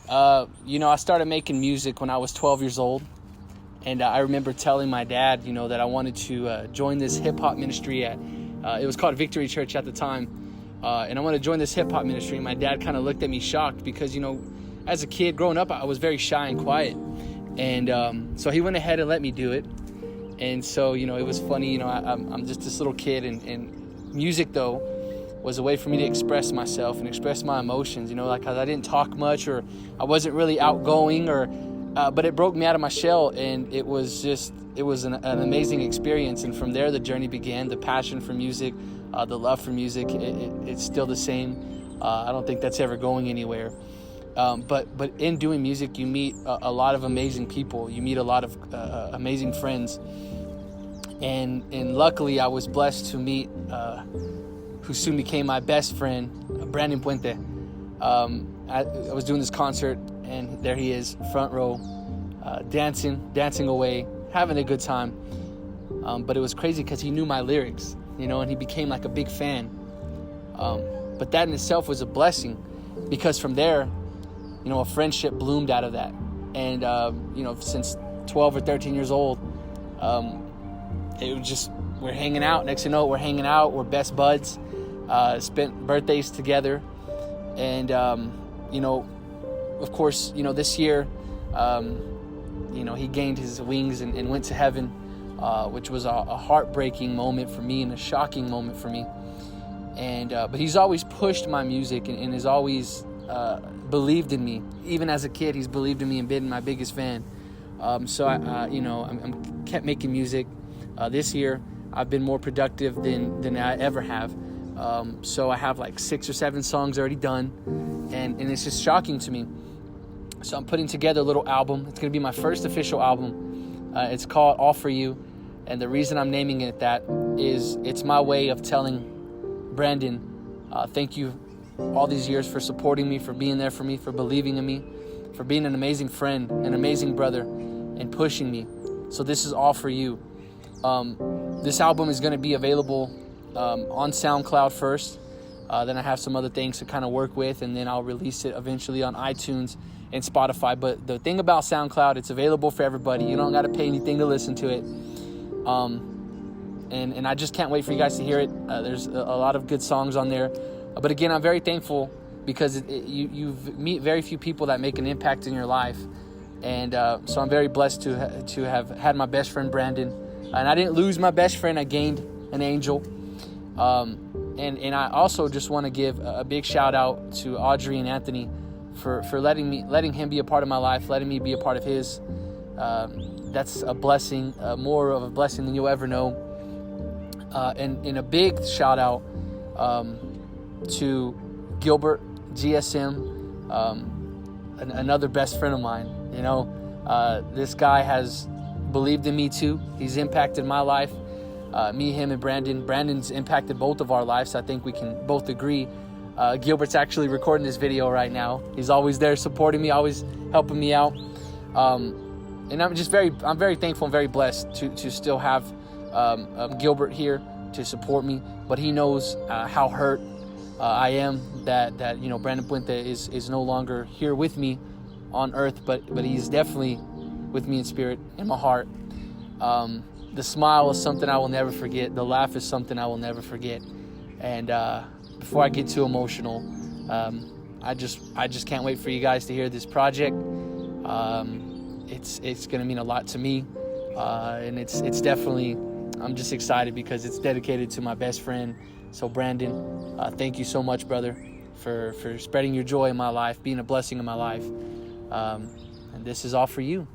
I started making music when I was 12 years old. And I remember telling my dad, that I wanted to join this hip-hop ministry it was called Victory Church at the time. And I wanted to join this hip-hop ministry. And my dad kind of looked at me shocked because, as a kid growing up, I was very shy and quiet. And so he went ahead and let me do it. And so, it was funny, I'm just this little kid. And music, though, was a way for me to express myself and express my emotions, like I didn't talk much or I wasn't really outgoing but it broke me out of my shell, and it was an amazing experience. And from there, the journey began. The passion for music, the love for music, it's still the same. I don't think that's ever going anywhere. But in doing music, you meet a lot of amazing people. You meet a lot of amazing friends. And luckily, I was blessed to meet who soon became my best friend, Brandon Puente. I was doing this concert, and there he is, front row, dancing away, having a good time. But it was crazy because he knew my lyrics, and he became like a big fan. But that in itself was a blessing, because from there, a friendship bloomed out of that. And, since 12 or 13 years old, it was just, we're hanging out. Next thing you know, we're hanging out. We're best buds, spent birthdays together. And, of course, this year, he gained his wings and went to heaven, which was a heartbreaking moment for me and a shocking moment for me. And but he's always pushed my music and has always believed in me. Even as a kid, he's believed in me and been my biggest fan. So I'm kept making music. This year, I've been more productive than I ever have. So I have like 6 or 7 songs already done, and it's just shocking to me. So I'm putting together a little album. It's going to be my first official album. It's called All For You, and the reason I'm naming it that is it's my way of telling Brandon, thank you all these years for supporting me, for being there for me, for believing in me, for being an amazing friend, an amazing brother, and pushing me. So this is all for you. This album is going to be available on SoundCloud first. Then I have some other things to kind of work with, and then I'll release it eventually on iTunes and Spotify. But the thing about SoundCloud, it's available for everybody. You don't got to pay anything to listen to it. And I just can't wait for you guys to hear it. There's a lot of good songs on there. But again, I'm very thankful because you meet very few people that make an impact in your life. And so I'm very blessed to have had my best friend, Brandon. And I didn't lose my best friend. I gained an angel. And I also just want to give a big shout out to Audrey and Anthony for letting him be a part of my life, letting me be a part of his. That's a blessing, more of a blessing than you'll ever know. And a big shout out to Gilbert GSM, another best friend of mine. This guy has believed in me too. He's impacted my life. Me, him, and Brandon. Brandon's impacted both of our lives. I think we can both agree. Gilbert's actually recording this video right now. He's always there supporting me, always helping me out. And I'm very thankful and very blessed to still have Gilbert here to support me. But he knows how hurt I am that Brandon Puente is no longer here with me on earth, but he's definitely with me in spirit, in my heart. The smile is something I will never forget. The laugh is something I will never forget. And before I get too emotional, I just can't wait for you guys to hear this project. It's going to mean a lot to me, and it's definitely, I'm just excited because it's dedicated to my best friend. So Brandon, thank you so much, brother, for spreading your joy in my life, being a blessing in my life. And this is all for you.